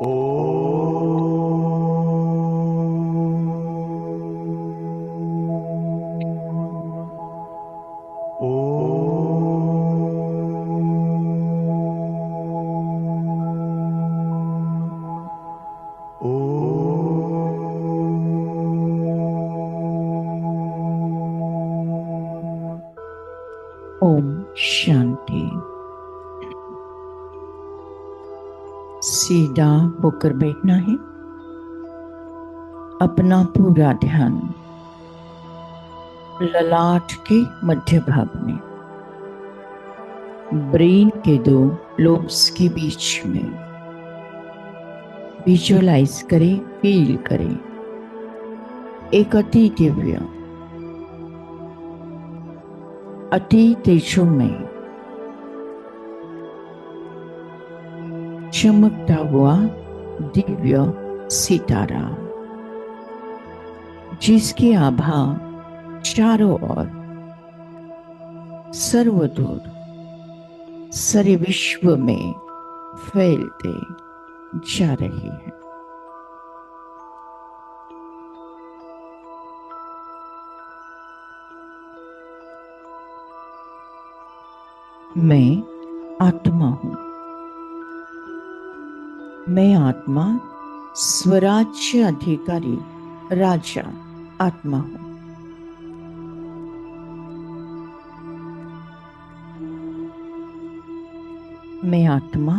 ओम शांति। सीधा होकर बैठना है। अपना पूरा ध्यान ललाट के मध्य भाग में, ब्रेन के दो लोब्स के बीच में विजुअलाइज करें, फील करें एक अति दिव्य, अति तेजोमय, चमकता हुआ दिव्य सितारा, जिसकी आभा चारों ओर सर्वदूर सारे विश्व में फैलते जा रही है। मैं आत्मा हूं। मैं आत्मा स्वराज्य अधिकारी राजा आत्मा हूं। मैं आत्मा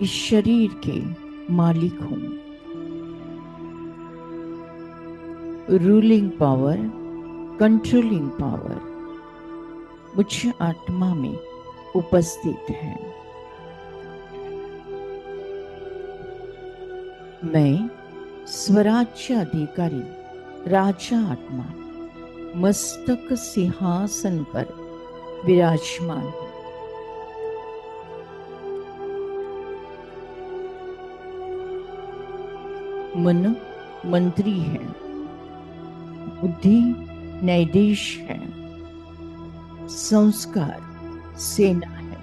इस शरीर के मालिक हूं। रूलिंग पावर, कंट्रोलिंग पावर मुझ आत्मा में उपस्थित है। मैं स्वराज्य अधिकारी राजा आत्मा मस्तक सिंहासन पर विराजमान हूं। मन मंत्री है, बुद्धि न्यायाधीश है, संस्कार सेना है,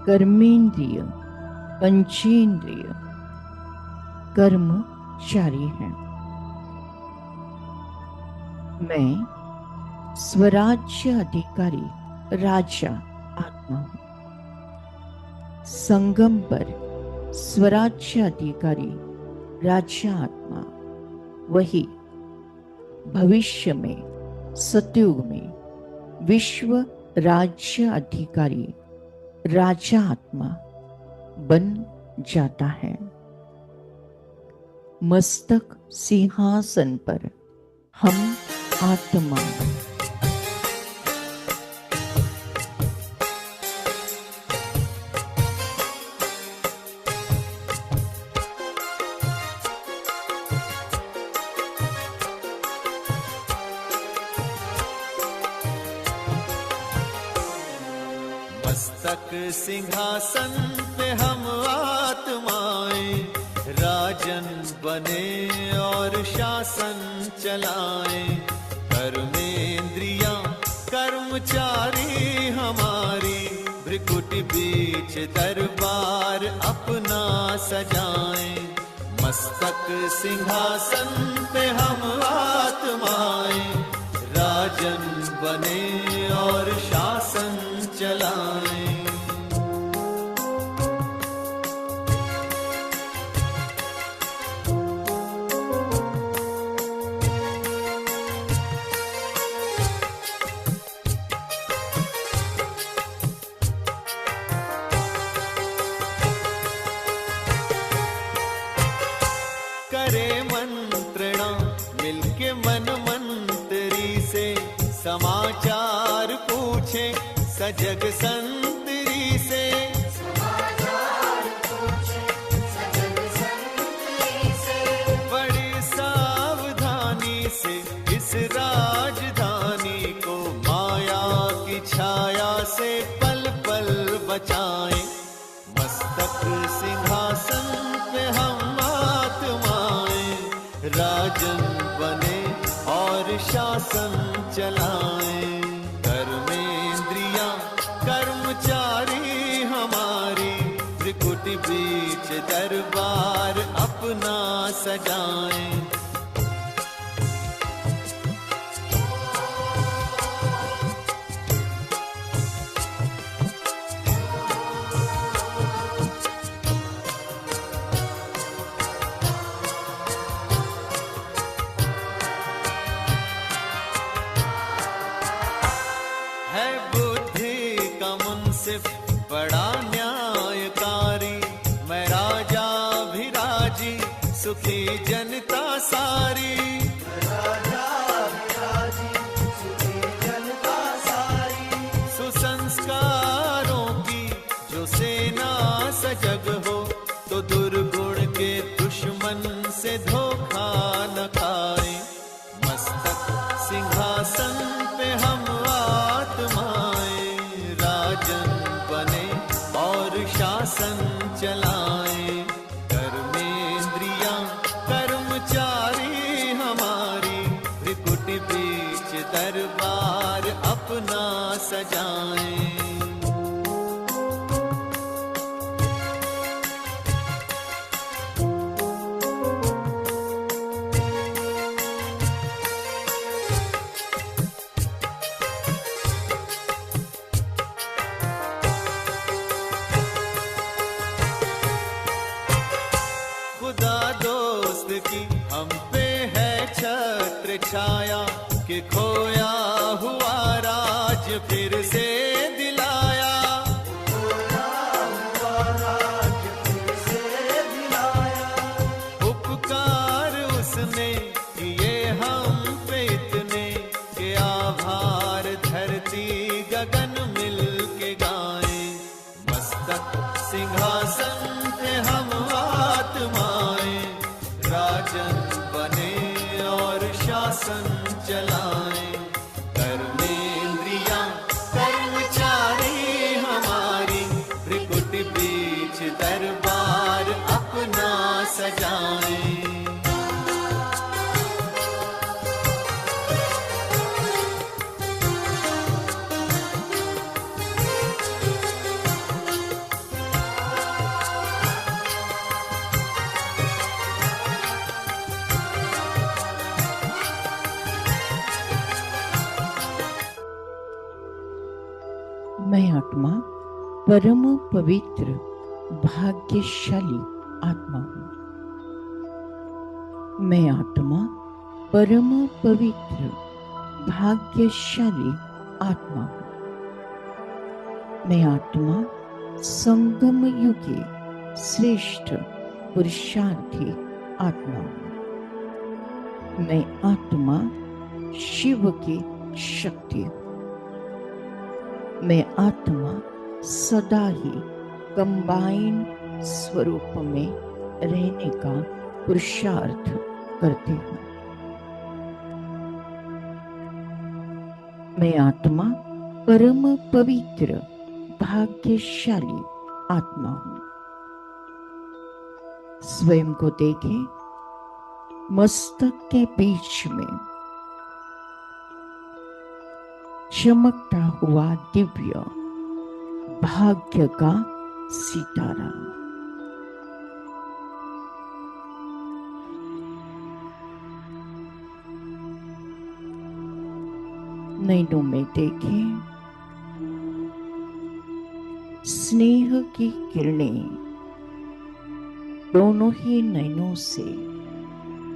कर्मेंद्रिय पंचेंद्रिय कर्मचारी है। मैं स्वराज्य अधिकारी राजा आत्मा हूं। संगम पर स्वराज्य अधिकारी राजा आत्मा वही भविष्य में सतयुग में विश्व राज्य अधिकारी राजा आत्मा बन जाता है। मस्तक सिंहासन पर हम आत्मा मस्तक सिंहासन पे हम आत्माएं राजन बने और शासन चलाएं। कर्मेंद्रियां कर्मचारी हमारी भ्रिकुट बीच दरबार अपना सजाएं। मस्तक सिंहासन पे हम आत्माएं राजन बने और शासन चलाएं। करे मंत्रणा मिलके मन मंत्री से समाचार पूछे सजग संतरी से। बड़ी सावधानी से इस राजधानी को माया की छाया से पल पल बचाएं। मस्तक सिंहासन पे हम आत्माएं राजन बने और शासन चलाएं। कर्मेंद्रियां कर्मचारी हमारी दरबार अपना सजाएं। है बुद्धि का मुंसिफ बड़ा न्यायकारी, मैं राजा भी राजी सुखी जनता सारी। राजा भी राजी सुखी जनता सारी। सुसंस्कारों की जो सेना सजग हो, तो दुर्गुण के दुश्मन से धोखा न खाए। मस्तक सिंहासन पे हम आत्माएं, राजन बने और शासन चलाएं। कर्मेंद्रियां कर्मचारी हमारी, त्रिकुट बीच दरबार अपना सजाएं। खुदा दोस्त की हम पे है छत्र छाया, कि खोया हुआ राज फिर से दिलाया। खोया हुआ राज फिर से दिलाया। उपकार उसने किए हम पे इतने, के आभार धरती गगन मिल के गाएं। मस्तक सिंहासन पे हम आत्माएं, राजन बने और शासन चलाएं। कर्मेंद्रियां कर्मचारी हमारी, त्रिकुट बीच दरबार अपना सजाएं। मैं आत्मा परम पवित्र भाग्यशाली आत्मा हूँ। मैं आत्मा परम पवित्र भाग्यशाली आत्मा हूँ। मैं आत्मा संगम युगी श्रेष्ठ पुरुषार्थी आत्मा हूँ। मैं आत्मा शिव की शक्ति हूँ। मैं आत्मा सदा ही कंबाइन स्वरूप में रहने का पुरुषार्थ करती हूँ। मैं आत्मा परम पवित्र भाग्यशाली आत्मा हूँ। स्वयं को देखें, मस्तक के बीच में चमकता हुआ दिव्य भाग्य का सितारा। नैनों में देखें, स्नेह की किरणें दोनों ही नैनों से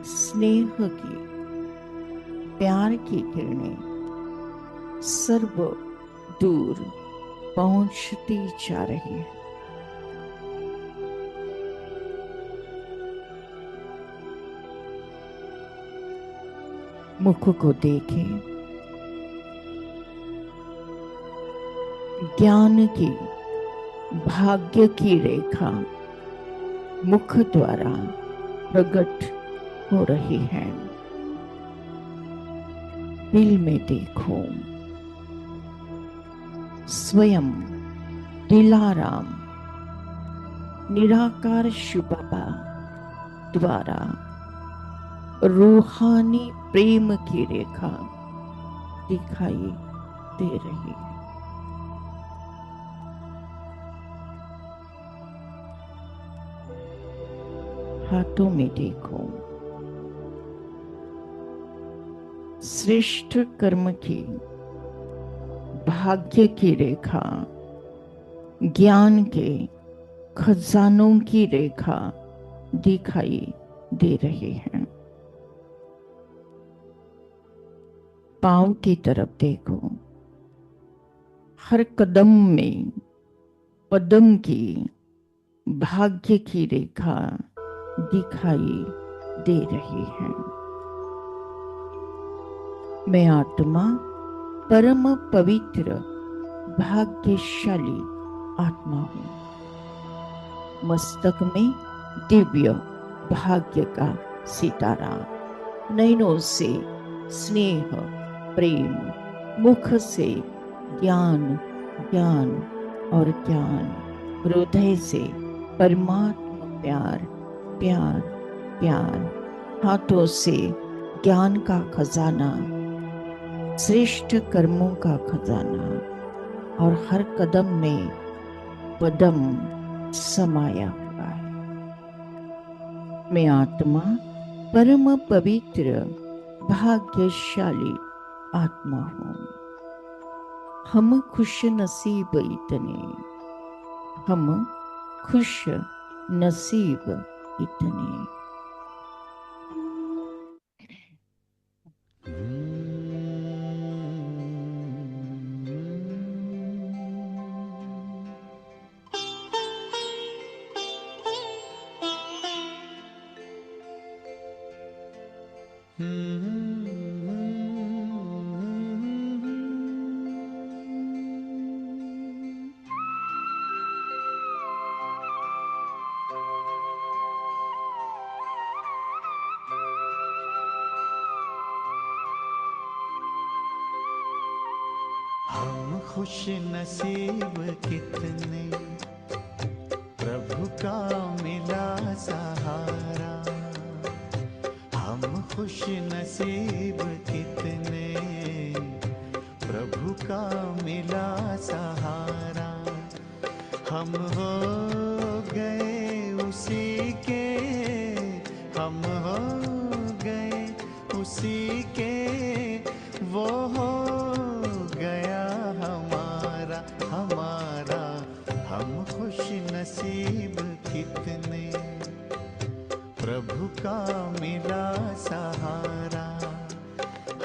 स्नेह की प्यार की किरणें सर्व दूर पहुंचती जा रही है। मुख को देखें, ज्ञान की भाग्य की रेखा मुख द्वारा प्रकट हो रही है। दिल में देखो, स्वयं दिलाराम निराकार शिव बाबा द्वारा रूहानी प्रेम की रेखा दिखाई दे रही है। हाथों में देखो। श्रेष्ठ कर्म की, भाग्य की रेखा, ज्ञान के खजानों की रेखा दिखाई दे रही है। पांव की तरफ देखो। हर कदम में पदम की, भाग्य की रेखा दिखाई दे रही है। मैं आत्मा परम पवित्र भाग्यशाली आत्मा हूं। मस्तक में दिव्य भाग्य का सितारा, नयनों से स्नेह प्रेम, मुख से ज्ञान ज्ञान और ज्ञान, हृदय से परमात्मा प्यार प्यार प्यार, हाथों से ज्ञान का खजाना, श्रेष्ठ कर्मों का खजाना, और हर कदम में पदम समाया हुआ है। मैं आत्मा परम पवित्र भाग्यशाली आत्मा हूं। हम खुश नसीब इतने, हम खुश नसीब इतने। हम खुश नसीब कितने, प्रभु का मिला सहारा। हम खुश नसीब कितने, प्रभु का मिला सहारा। हम हो गए उसी के, हम हो गए उसी के, वो हो गया हमारा हमारा। हम खुश नसीब कितने, प्रभु का मिला सहारा।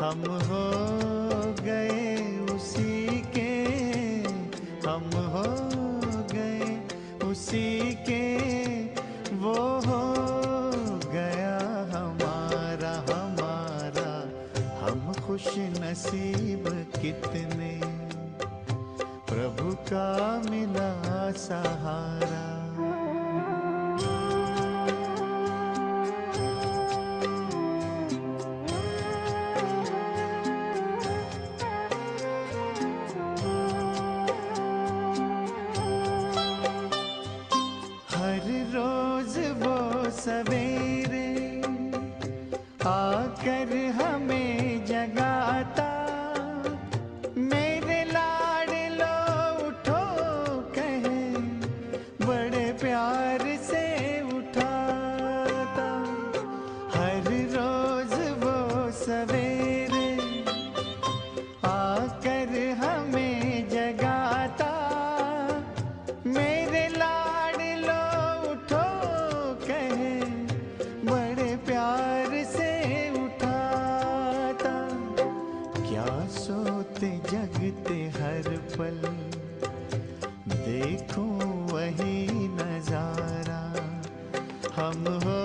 हम हो गए उसी के, हम हो गए उसी के, वो हो गया हमारा हमारा। हम खुश नसीब कितने, प्रभु का मिला सहारा। हर रोज वो सवेरे आकर हमें जगाता, मेरे लाडलो उठो कहे, बड़े प्यार से उठाता। हर रोज वो सवेरे आकर हमें जगाता, मेरे लाडलो उठो कहे, बड़े प्यार से उठाता। क्या सोते जगते हर पल, देखूं वही नजारा। हम हो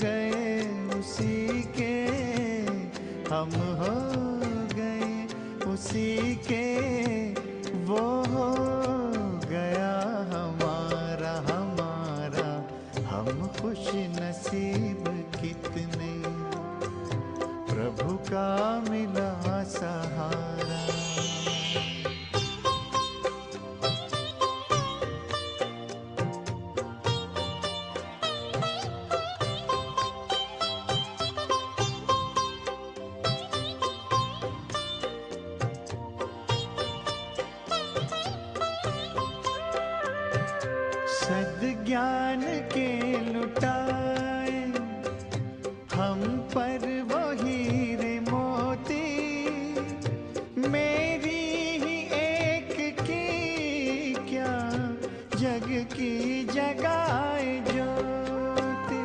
गए उसी के, हम हो गए उसी के, वो हो गया हमारा हमारा। हम खुश नसीब कितने, प्रभु का मिला सहारा। सद्ज्ञान के लुटाए हम पर वो हीरे मोती, मेरी ही एक की क्या जग की जगाए ज्योति।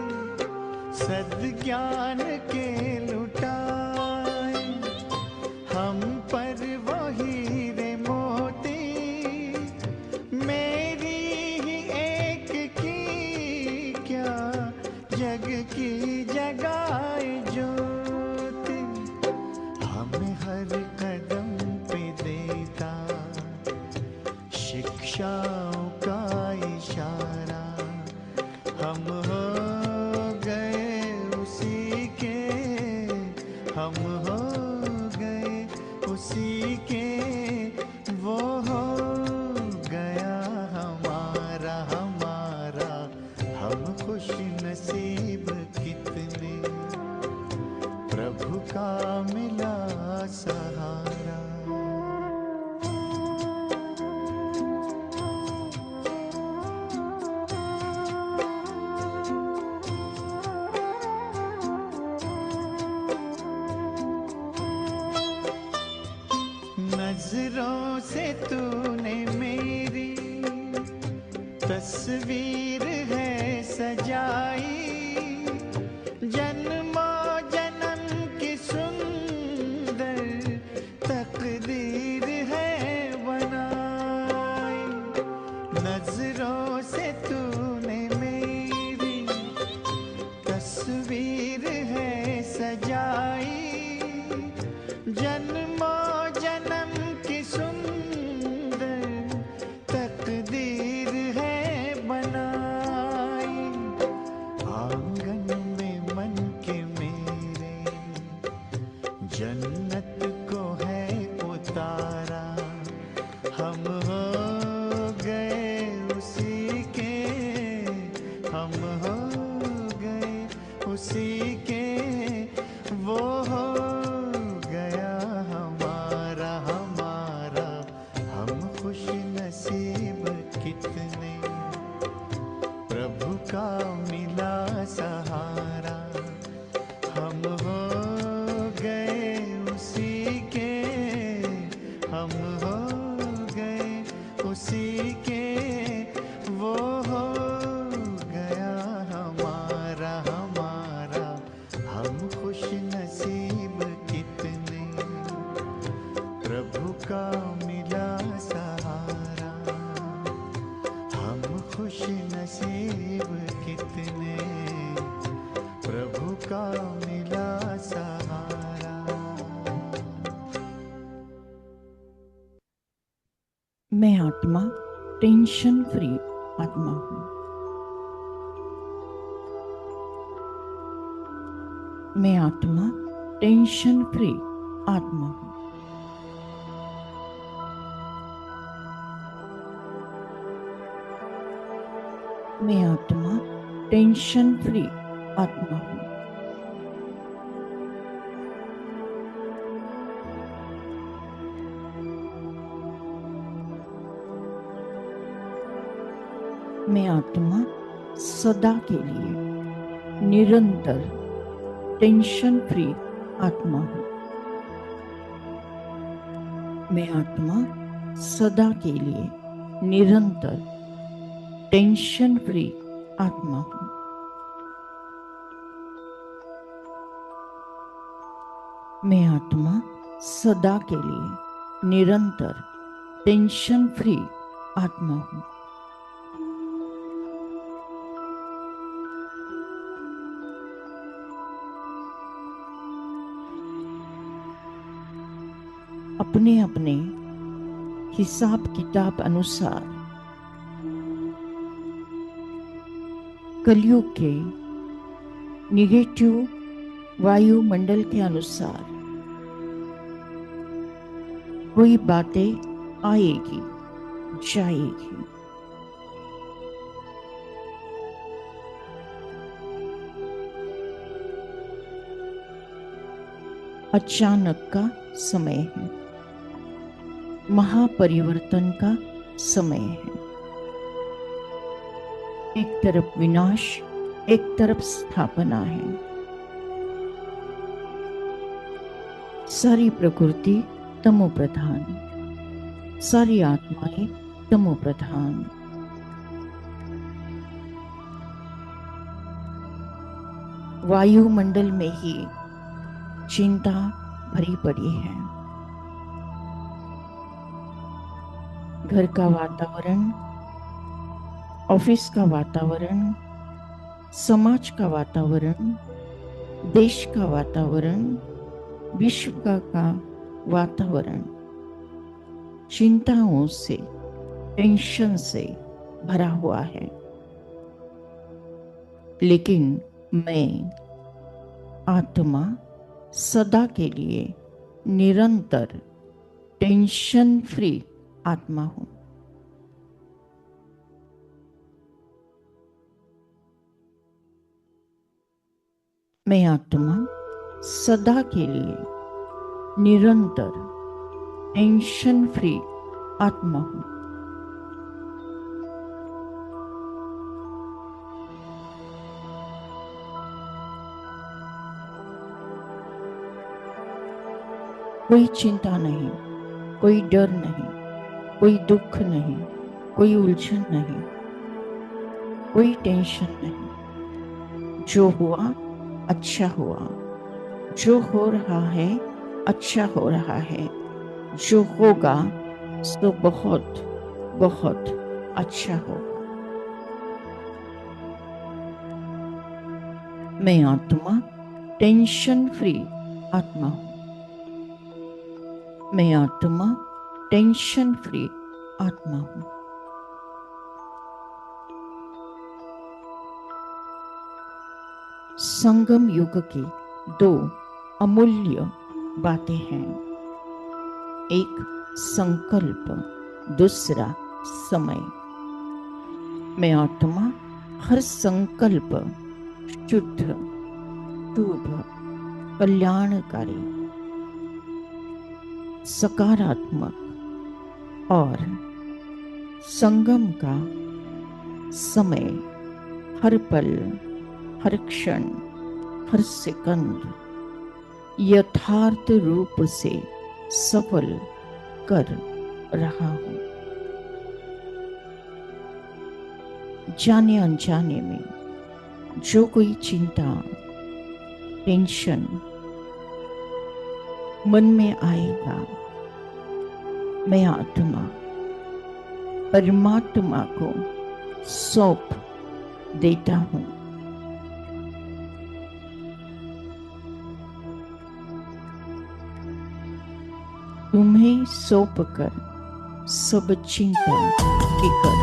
सद्ज्ञान के लुटाए हम पर वो हीरे मोती, मेरी ही एक की क्या जग की जगाए ज्योति। हमें हर कदम पे देता शिक्षाओं का इशारा, हम हो गए उसी के, हम हो गए उसी के, वो हो गया हमारा हमारा। हम खुश नसीब कितने, प्रभु का मिला सहारा। नजरों से तूने मेरी तस्वीर है सजाई, जन्मों जन्म की सुंदर तकदीर है बनाई। नजरों से तूने मेरी तस्वीर है सजाई, जन्मों जन्म की सुंदर तकदीर है बनाई। आंगन में मन के मेरे जन्नत को है उतारा, हम हो गए उसी के, हम हो गए उसी के, वो हो गया हमारा हमारा। हम खुश नसीब कितने, प्रभु का मिला सहारा। हम हो गए उसी के, हम हो गए उसी के, वो हो गया हमारा हमारा। हम खुश नसीब कितने, प्रभु का मिला सहारा। हम खुश नसीब कितने, प्रभु का मिला सहारा। मैं आत्मा टेंशन फ्री आत्मा हूँ। मैं आत्मा टेंशन फ्री आत्मा हूँ। मैं आत्मा टेंशन फ्री आत्मा हूँ। मैं आत्मा सदा के लिए निरंतर टेंशन फ्री आत्मा हूँ। मैं आत्मा सदा के लिए निरंतर टेंशन फ्री आत्मा हूँ। मैं आत्मा सदा के लिए निरंतर टेंशन फ्री आत्मा हूँ। अपने अपने हिसाब किताब अनुसार कलयुग के निगेटिव वायुमंडल के अनुसार कोई बातें आएगी जाएगी। अचानक का समय है, महापरिवर्तन का समय है। एक तरफ विनाश, एक तरफ स्थापना है। सारी प्रकृति तमो प्रधान, सारी आत्माएं तमो प्रधान। वायुमंडल में ही चिंता भरी पड़ी है। घर का वातावरण, ऑफिस का वातावरण, समाज का वातावरण, देश का वातावरण, विश्व का वातावरण चिंताओं से, टेंशन से भरा हुआ है। लेकिन मैं आत्मा सदा के लिए निरंतर टेंशन फ्री आत्मा हूं। मैं आत्मा सदा के लिए निरंतर टेंशन फ्री आत्मा हूं। कोई चिंता नहीं, कोई डर नहीं, कोई दुख नहीं, कोई उलझन नहीं, कोई टेंशन नहीं। जो हुआ अच्छा हुआ, जो हो रहा है अच्छा हो रहा है, जो होगा सो बहुत बहुत अच्छा होगा। मैं आत्मा टेंशन फ्री आत्मा हूं। मैं आत्मा टेंशन फ्री आत्मा हूं। संगम युग की दो अमूल्य बातें हैं। एक संकल्प, दूसरा समय। मैं आत्मा हर संकल्प शुद्ध, शुभ, कल्याणकारी, सकारात्मक और संगम का समय हर पल, हर क्षण, हर सेकंड यथार्थ रूप से सफल कर रहा हूं। जाने अनजाने में जो कोई चिंता, टेंशन मन में आएगा, मैं आत्मा परमात्मा को सौंप देता हूं। तुम्हें सौंप कर सब चिंता फिकर।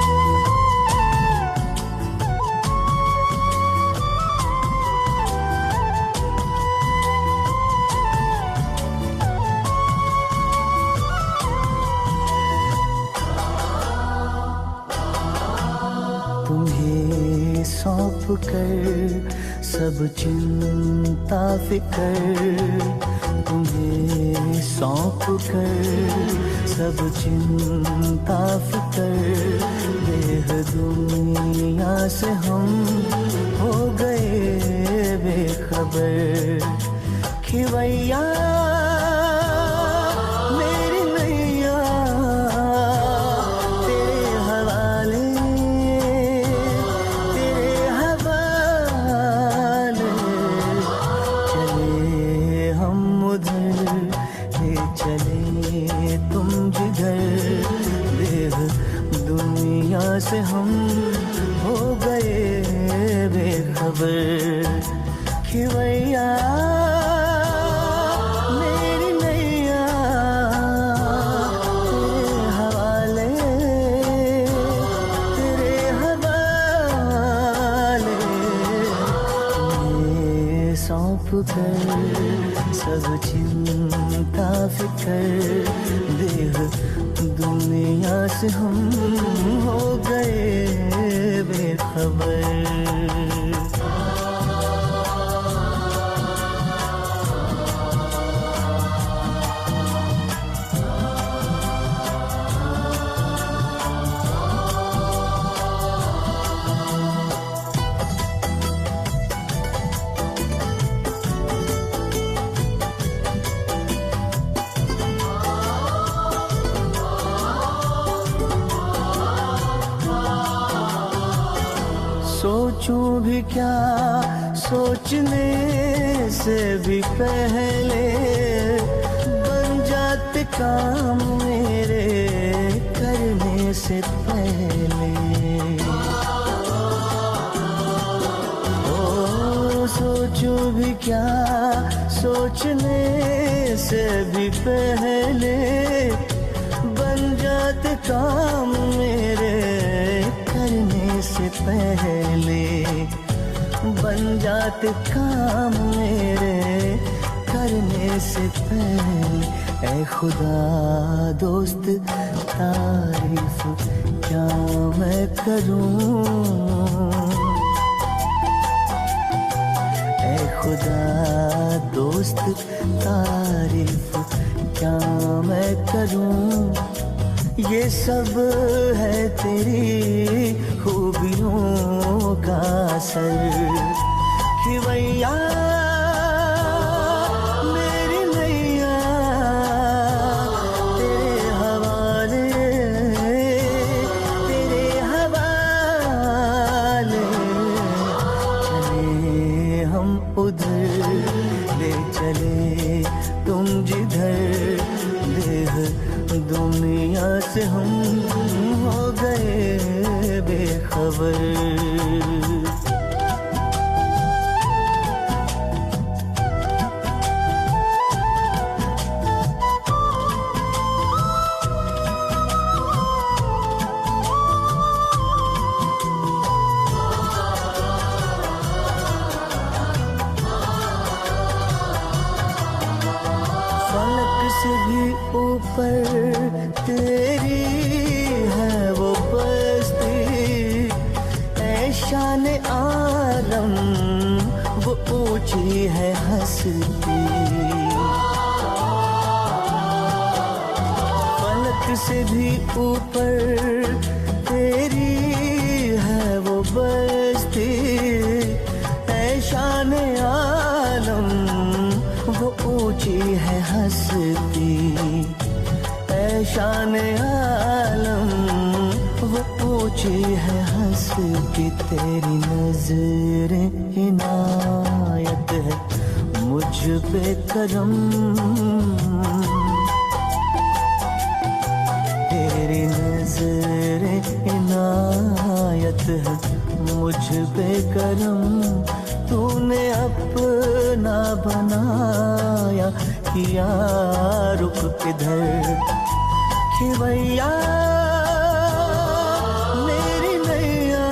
तुम्हें सौंप कर सब चिंता फिकर। तुम्हें सौंप कर सब चिंता फिकर। देह दुनिया से हम हो गए बेखबर। खिवैया मेरी नैया तेरे हवाले, तेरे हवाले। चले हम उधर, ले चले तुम जिधर। देह दुनिया से हम हो गए बेखबर। खिवैया मेरी नैया तेरे हवाले, तेरे हवाले। तुम्हें सौंप कर सब चिंता फिकर। देह दुनिया से हम हो गए बेखबर। सोचूं भी क्या सोचने से भी पहले बन जाते काम मेरे करने से पहले। ओ सोचूं भी क्या सोचने से भी पहले बन जाते काम मेरे करने से पहले, बन जाते काम मेरे करने से पहले। ऐ खुदा दोस्त तारीफ क्या मैं करूं, ऐ खुदा दोस्त तारीफ क्या मैं करूं। ये सब है तेरी खूबियों का असर कि भैया मेरी नैया तेरे हवाले, तेरे हवाले। चले हम उधर ले चले तुम जिधर, देह दुनिया से हम हो गए बेखबर। से भी ऊपर तेरी है वो बस्ती, ऐ शान आलम वो ऊंची है हस्ती। फलक से भी ऊपर तेरी है वो बस्ती, ऐ शान आलम वो ऊंची है हस्ती, ऐ शान आलम वो ऊंची है हस्ती। तेरी नज़रें इनायत है मुझ पे करम, तेरी नज़रें इनायत है मुझ पे करम। तूने अपना बनाया किया रुक किधर कि भैया मेरी नैया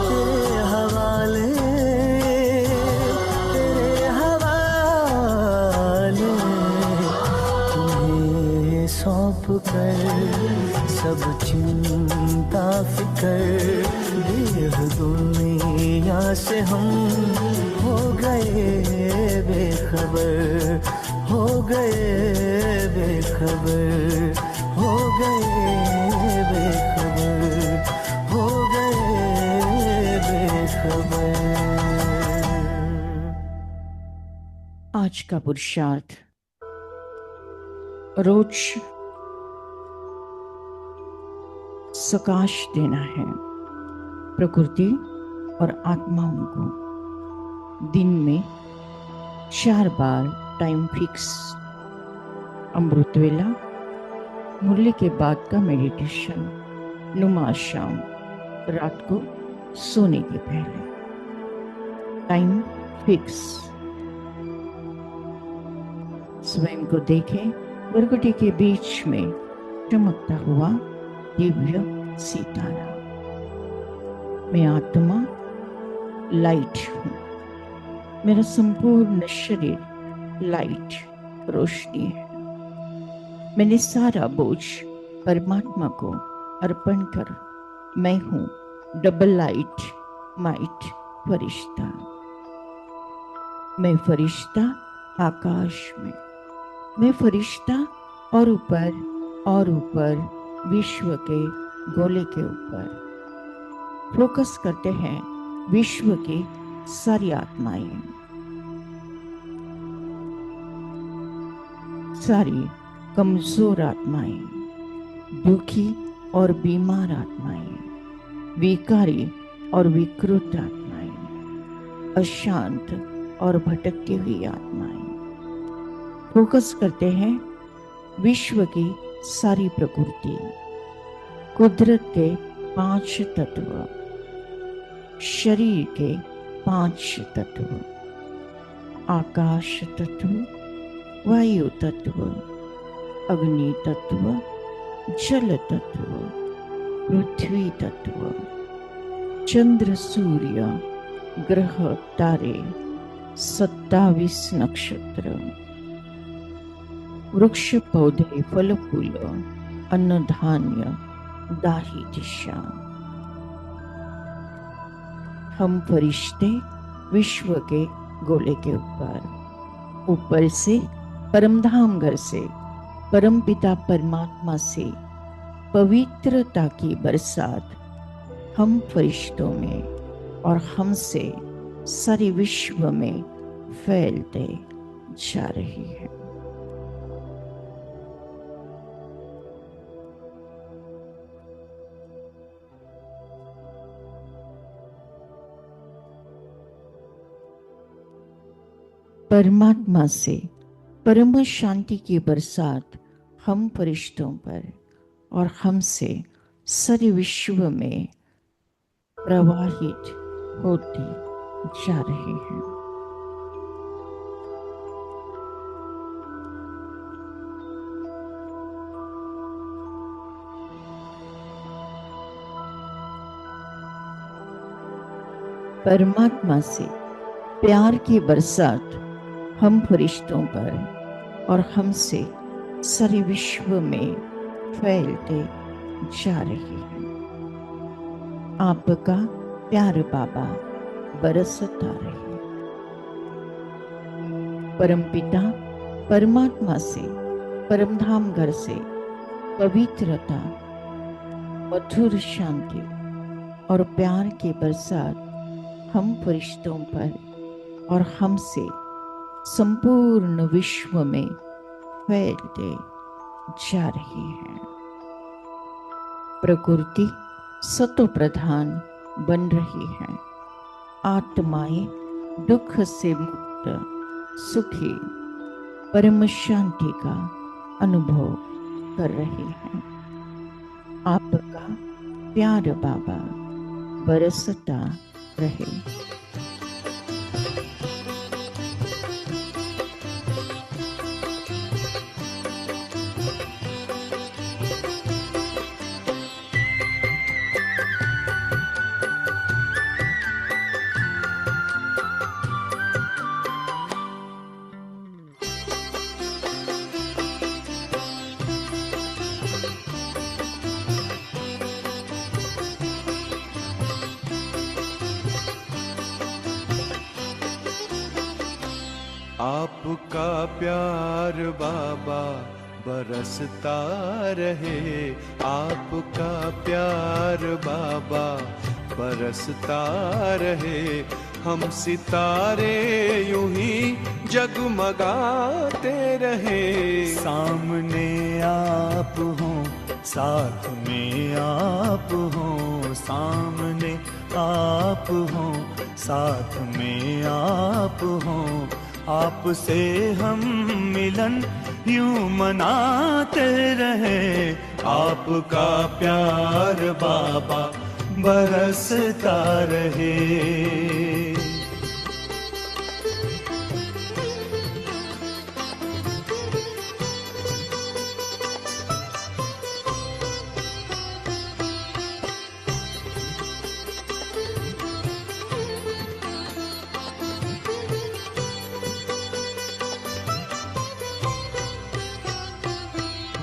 तेरे हवाले, तेरे हवाले। तुम्हें सौंप कर सब चिंता फिकर, देह दुनिया से हम हो गए बेखबर, हो गए बेखबर, हो गए बेखबर, हो गए बेखबर। आज का पुरुषार्थ, रोज सकाश देना है प्रकृति और आत्माओं को। दिन में 4 बार टाइम फिक्स, अमृत वेला, मुरली के बाद का मेडिटेशन, नमाज शाम, रात को सोने के पहले। Time fix. स्वयं को देखें प्रकृति के बीच में चमकता हुआ दिव्य सितारा। मैं आत्मा लाइट हूँ, मेरा संपूर्ण शरीर लाइट रोशनी है। मैंने सारा बोझ परमात्मा को अर्पण कर मैं हूँ डबल लाइट माइट फरिश्ता। मैं फरिश्ता आकाश में, मैं फरिश्ता और ऊपर विश्व के गोले के ऊपर। फोकस करते हैं विश्व की सारी आत्माएं, सारी कमजोर आत्माएं, दुखी और बीमार आत्माएं, विकारी और विकृत आत्माएं, अशांत और भटकती हुई आत्माएं। फोकस करते हैं विश्व की सारी प्रकृति, कुदरत के 5 तत्व, शरीर के 5 तत्व, आकाश तत्व, वायु तत्व, अग्नि तत्व, जल तत्व, पृथ्वी तत्व, चंद्र सूर्य ग्रह तारे, 27 नक्षत्र, वृक्ष पौधे फल फूल, अन्न धान्य, दाही दिशा। हम फरिश्ते विश्व के गोले के ऊपर से परमधाम घर से परमपिता परमात्मा से पवित्रता की बरसात हम फरिश्तों में और हमसे सारे विश्व में फैलते जा रही है। परमात्मा से परम शांति की बरसात हम फरिश्तों पर और हमसे सारे विश्व में प्रवाहित होती जा रही है। परमात्मा से प्यार की बरसात हम फरिश्तों पर और हमसे सारे विश्व में फैलते जा रही है। आपका प्यार बाबा बरसता रहे। परमपिता परमात्मा से परमधाम घर से पवित्रता, मधुर शांति और प्यार की बरसात हम फरिश्तों पर और हमसे संपूर्ण विश्व में फैलते जा रही है। प्रकृति सतो प्रधान बन रही है। आत्माएं दुख से मुक्त, सुखी, परम शांति का अनुभव कर रही हैं। आपका प्यार बाबा बरसता रहे। आपका प्यार बाबा बरसता रहे। आपका प्यार बाबा बरसता रहे। हम सितारे यूं ही जगमगाते रहे। सामने आप हो, साथ में आप हो। सामने आप हो, साथ में आप हो। आपसे हम मिलन यूं मनाते रहे। आपका प्यार बाबा बरसता रहे।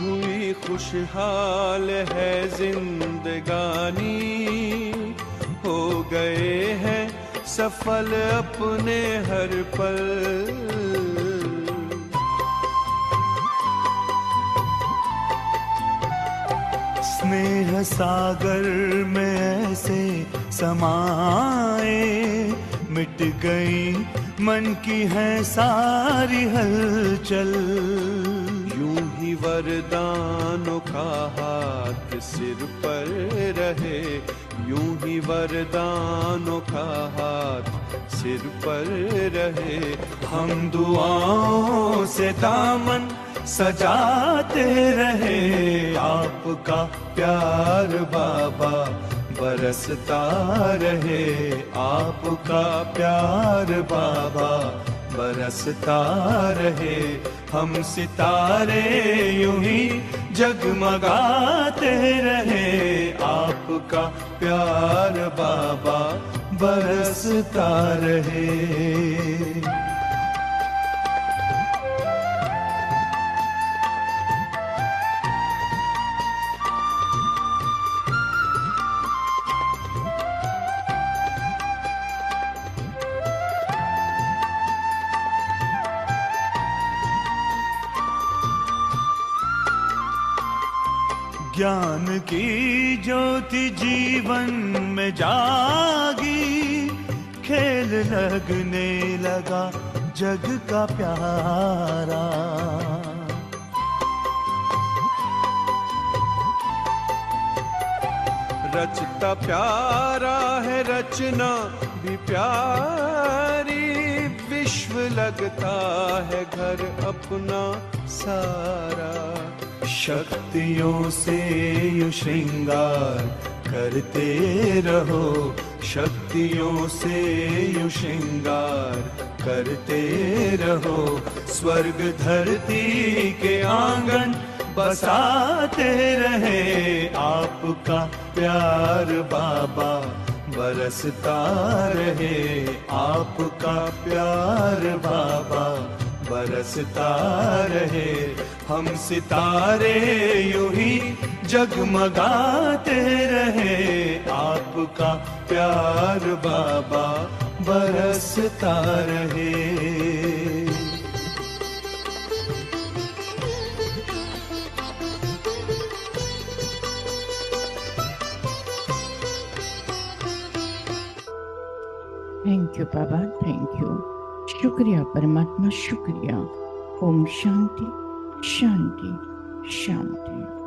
हुई खुशहाल है जिंदगानी। हो गए हैं सफल अपने हर पल। स्नेह सागर में ऐसे समाए। मिट गई मन की है सारी हलचल। यूं ही ही वरदानों का हाथ सिर पर रहे, यूं ही वरदानों का हाथ सिर पर रहे। हम दुआओं से दामन सजाते रहे, आपका प्यार बाबा बरसता रहे, आपका प्यार बाबा बरसता रहे। हम सितारे यूं ही जगमगाते रहे, आपका प्यार बाबा बरसता रहे। ज्ञान की ज्योति जीवन में जागी, खेल लगने लगा जग का प्यारा। रचता प्यारा है रचना भी प्यारी, विश्व लगता है घर अपना सारा। शक्तियों से यू श्रृंगार करते रहो, शक्तियों से यू श्रृंगार करते रहो। स्वर्ग धरती के आंगन बसाते रहे, आपका प्यार बाबा बरसता रहे, आपका प्यार बाबा बरसता रहे। हम सितारे यूं ही जगमगाते रहे, आपका प्यार बाबा बरसता रहे। Thank you Baba, thank you. शुक्रिया परमात्मा, शुक्रिया। ओम शांति शांति शांति।